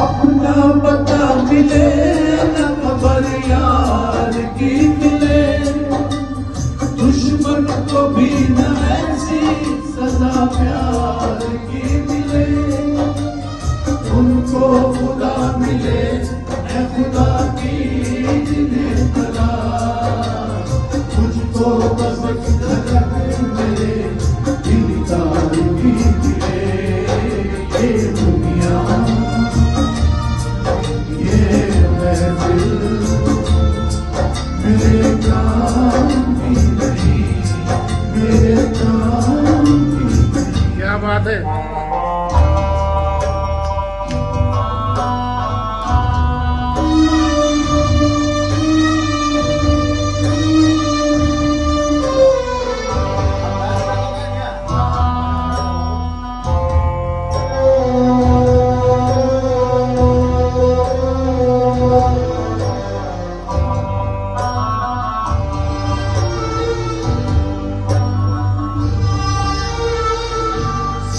अपना पता मिले न खबर यार की मिले, दुश्मन को भी न ऐसी सजा प्यार की मिले। उनको खुदा मिले है खुदा की जिन्हें तला, मुझको बस धड़क मिले दिलदार की मिले। ये दुनिया मेरे काम की नहीं, मेरे काम की नहीं। क्या बात है।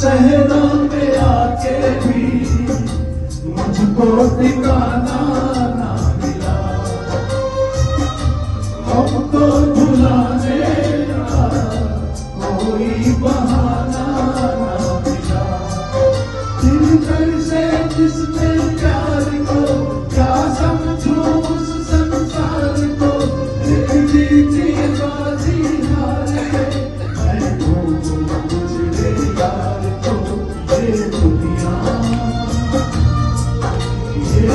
सहरा पे आके भी मुझको ठिकाना ना मिला, हमको भुलाने का कोई बहाना ना मिला। दिल कर से जिसने प्यार को क्या समझो उस संसार को, एक जीती बाजी हार गए मैं मुझे यार। ये दुनिया ये